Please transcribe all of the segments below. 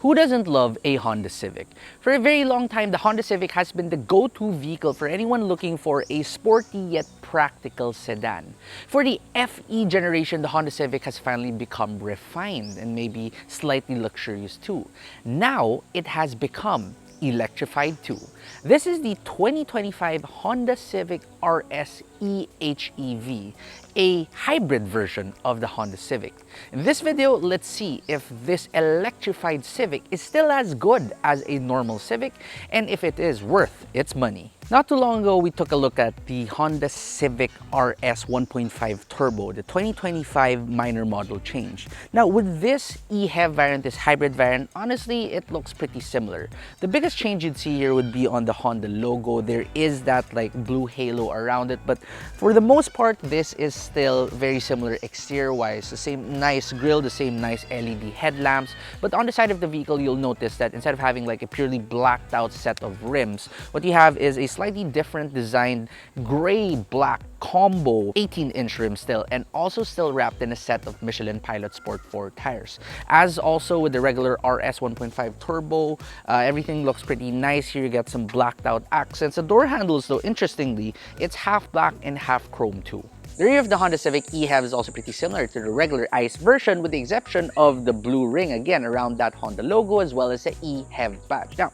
Who doesn't love a Honda Civic? For a very long time, the Honda Civic has been the go-to vehicle for anyone looking for a sporty yet practical sedan. For the FE generation, the Honda Civic has finally become refined and maybe slightly luxurious too. Now, it has become electrified too. This is the 2025 Honda Civic RS eHEV, a hybrid version of the Honda Civic. In this video, let's see if this electrified Civic is still as good as a normal Civic and if it is worth its money. Not too long ago, we took a look at the Honda Civic RS 1.5 Turbo, the 2025 minor model change. Now, with this eHEV variant, this hybrid variant, honestly, it looks pretty similar. The biggest change you'd see here would be on the Honda logo. There is that like blue halo around it, but for the most part, this is still very similar exterior-wise. The same nice grille, the same nice LED headlamps. But on the side of the vehicle, you'll notice that instead of having like a purely blacked out set of rims, what you have is a slightly different designed gray-black combo 18-inch rim still, and also still wrapped in a set of Michelin Pilot Sport 4 tires. As also with the regular RS 1.5 Turbo, everything looks pretty nice here. You get some blacked out accents. The door handles, though, interestingly, it's half black and half chrome too. The rear of the Honda Civic eHEV is also pretty similar to the regular ICE version, with the exception of the blue ring, again, around that Honda logo, as well as the eHEV badge. Now,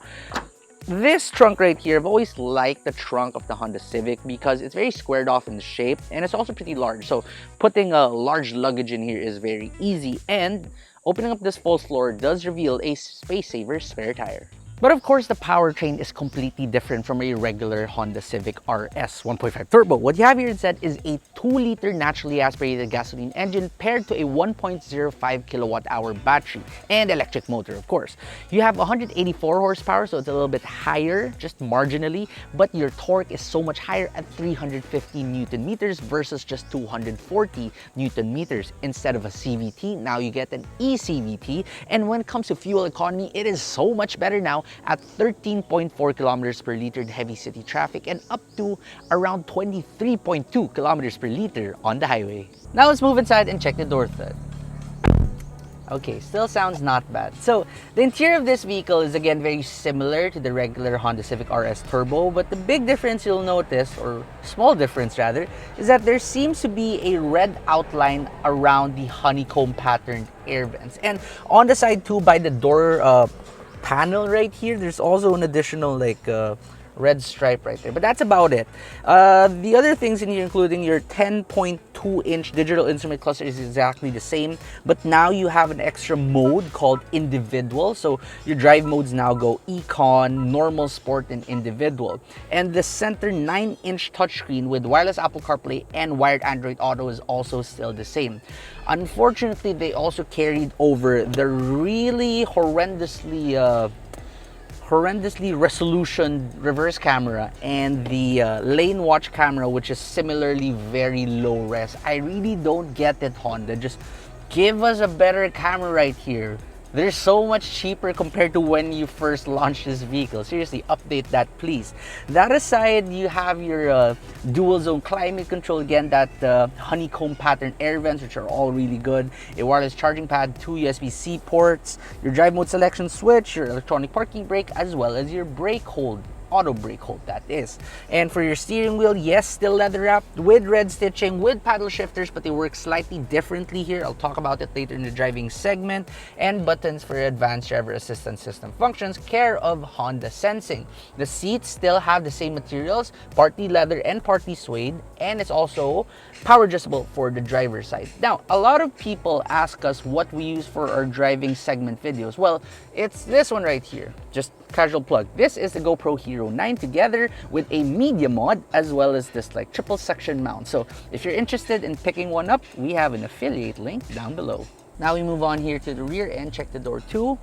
this trunk right here, I've always liked the trunk of the Honda Civic because it's very squared off in the shape and it's also pretty large. So putting a large luggage in here is very easy, and opening up this false floor does reveal a space saver spare tire. But of course, the powertrain is completely different from a regular Honda Civic RS 1.5 Turbo. What you have here instead is a 2-liter naturally aspirated gasoline engine paired to a 1.05 kilowatt-hour battery and electric motor, of course. You have 184 horsepower, so it's a little bit higher, just marginally, but your torque is so much higher at 350 Newton meters versus just 240 Newton meters. Instead of a CVT, now you get an eCVT, and when it comes to fuel economy, it is so much better now at 13.4 kilometers per liter in heavy city traffic and up to around 23.2 kilometers per liter on the highway. Now let's move inside and check the door thread. Okay, still sounds not bad. So the interior of this vehicle is again very similar to the regular Honda Civic RS Turbo, but the big difference you'll notice, or small difference rather, is that there seems to be a red outline around the honeycomb patterned air vents. And on the side too, by the door panel right here, there's also an additional like red stripe right there, but that's about it. The other things in here, including your 10.2-inch digital instrument cluster, is exactly the same, but now you have an extra mode called individual. So your drive modes now go econ, normal, sport, and individual. And the center 9-inch touchscreen with wireless Apple CarPlay and wired Android Auto is also still the same. Unfortunately, they also carried over the really horrendously resolution reverse camera and the lane watch camera, which is similarly very low res. I really don't get it, Honda. Just give us a better camera right here. They're so much cheaper compared to when you first launched this vehicle. Seriously, update that, please. That aside, you have your dual zone climate control. Again, that honeycomb pattern air vents, which are all really good. A wireless charging pad, 2 USB-C ports, your drive mode selection switch, your electronic parking brake, as well as your brake hold. Auto brake hold, that is. And for your steering wheel, yes, still leather wrapped with red stitching with paddle shifters, but they work slightly differently here. I'll talk about it later in the driving segment. And buttons for advanced driver assistance system functions, care of Honda Sensing. The seats still have the same materials, partly leather and partly suede, and it's also power adjustable for the driver's side. Now, a lot of people ask us what we use for our driving segment videos. Well, it's this one right here. Just casual plug. This is the GoPro Hero 9 together with a media mod, as well as this like triple section mount. So if you're interested in picking one up, we have an affiliate link down below. Now we move on here to the rear and check the door too.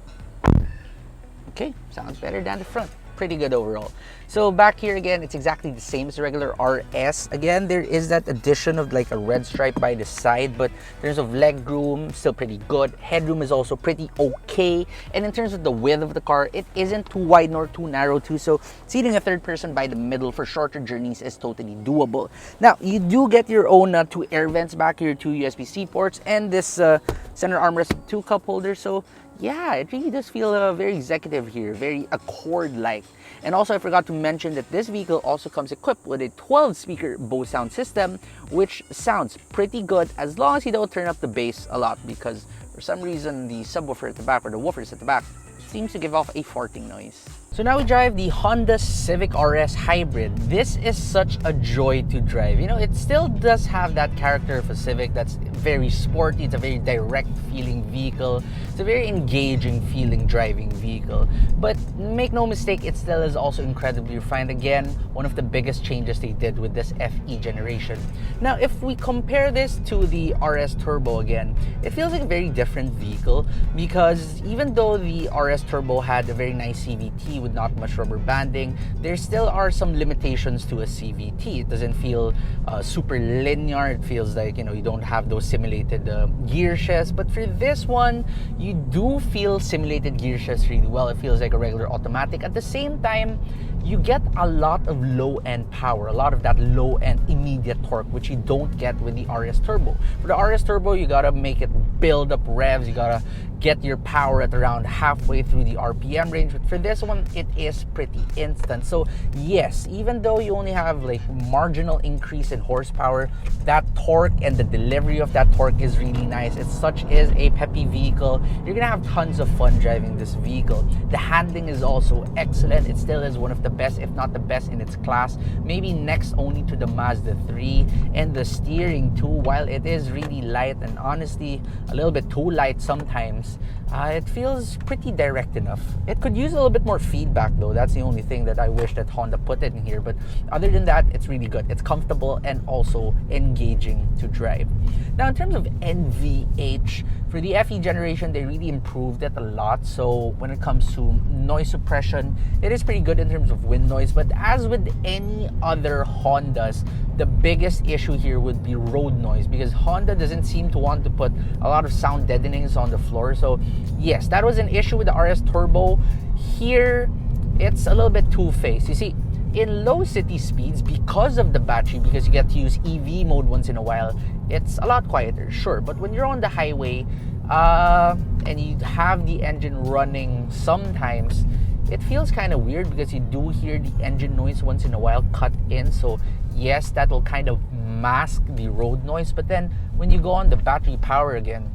Okay, sounds better than the front. Pretty good overall. So back here again, it's exactly the same as the regular RS. Again, there is that addition of like a red stripe by the side, but in terms of leg room, still pretty good. Headroom is also pretty okay. And in terms of the width of the car, it isn't too wide nor too narrow too. So seating a third person by the middle for shorter journeys is totally doable. Now, you do get your own 2 air vents back here, 2 USB-C ports, and this center armrest with 2 cup holders. So yeah, it really does feel very executive here, very Accord-like. And also I forgot to mention that this vehicle also comes equipped with a 12-speaker Bose sound system, which sounds pretty good as long as you don't turn up the bass a lot, because for some reason the subwoofer at the back, or the woofers at the back, seems to give off a farting noise. So now we drive the Honda Civic RS Hybrid. This is such a joy to drive. You know, it still does have that character of a Civic that's very sporty. It's a very direct feeling vehicle. It's a very engaging feeling driving vehicle. But make no mistake, it still is also incredibly refined. Again, one of the biggest changes they did with this FE generation. Now, if we compare this to the RS Turbo again, it feels like a very different vehicle, because even though the RS Turbo had a very nice CVT with not much rubber banding, there still are some limitations to a CVT. It doesn't feel super linear. It feels like, you know, you don't have those simulated gear shifts. But for this one, you do feel simulated gear shifts really well. It feels like a regular automatic. At the same time, you get a lot of low-end power, a lot of that low-end immediate torque, which you don't get with the RS Turbo. For the RS Turbo, you gotta make it build up revs, you gotta get your power at around halfway through the RPM range. But for this one, it is pretty instant. So yes, even though you only have like marginal increase in horsepower, that torque and the delivery of that torque is really nice. It such is a peppy vehicle. You're gonna have tons of fun driving this vehicle. The handling is also excellent. It still is one of the best, if not the best in its class, maybe next only to the Mazda 3. And the steering too, while it is really light and honestly a little bit too light sometimes, it feels pretty direct enough. It could use a little bit more feedback though. That's the only thing that I wish that Honda put it in here. But other than that, it's really good. It's comfortable and also engaging to drive. Now, in terms of NVH, for the FE generation, they really improved it a lot. So when it comes to noise suppression, it is pretty good in terms of wind noise. But as with any other Hondas, the biggest issue here would be road noise, because Honda doesn't seem to want to put a lot of sound deadenings on the floor. So yes, that was an issue with the RS Turbo. Here, it's a little bit two-faced. You see, in low city speeds, because of the battery, because you get to use EV mode once in a while, it's a lot quieter, sure. But when you're on the highway and you have the engine running, sometimes it feels kind of weird, because you do hear the engine noise once in a while cut in. So yes, that will kind of mask the road noise. But then when you go on the battery power again,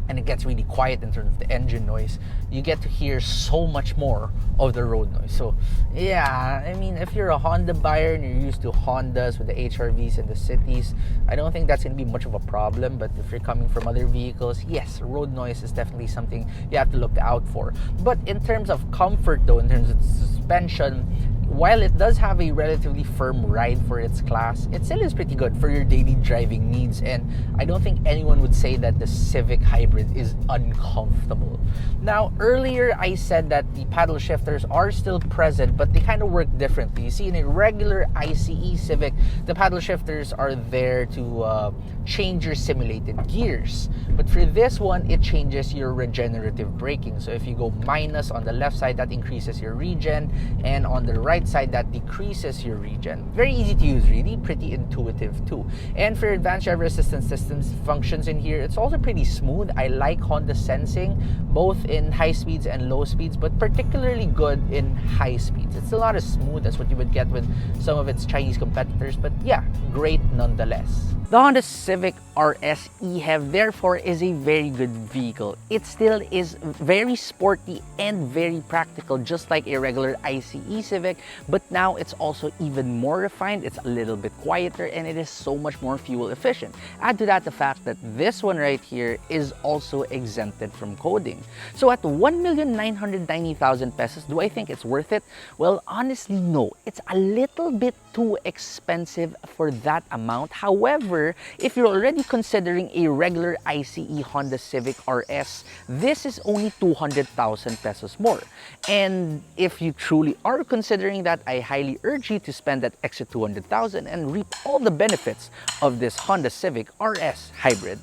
and it gets really quiet in terms of the engine noise, you get to hear so much more of the road noise. So yeah, I mean, if you're a Honda buyer and you're used to Hondas with the HRVs in the cities, I don't think that's going to be much of a problem. But if you're coming from other vehicles, yes, road noise is definitely something you have to look out for. But in terms of comfort though, in terms of suspension, while it does have a relatively firm ride for its class, it still is pretty good for your daily driving needs. And I don't think anyone would say that the Civic Hybrid is uncomfortable. Now, earlier I said that the paddle shifters are still present, but they kind of work differently. You see, in a regular ICE Civic, the paddle shifters are there to change your simulated gears. But for this one, it changes your regenerative braking. So if you go minus on the left side, that increases your regen, and on the right side, that decreases your regen. Very easy to use, really, pretty intuitive too. And for advanced driver assistance systems functions in here, it's also pretty smooth. I like Honda sensing, both in high speeds and low speeds, but particularly good in high speeds. It's not as smooth as what you would get with some of its Chinese competitors, but yeah, great nonetheless. The Honda Civic RS eHEV therefore is a very good vehicle. It still is very sporty and very practical, just like a regular ICE Civic, but now it's also even more refined. It's a little bit quieter and it is so much more fuel efficient. Add to that the fact that this one right here is also exempted from coding. So at 1,990,000 pesos, do I think it's worth it? Well, honestly, no. It's a little bit too expensive for that amount. However, if you're already considering a regular ICE Honda Civic RS, this is only 200,000 pesos more. And if you truly are considering that, I highly urge you to spend that extra 200,000 and reap all the benefits of this Honda Civic RS Hybrid.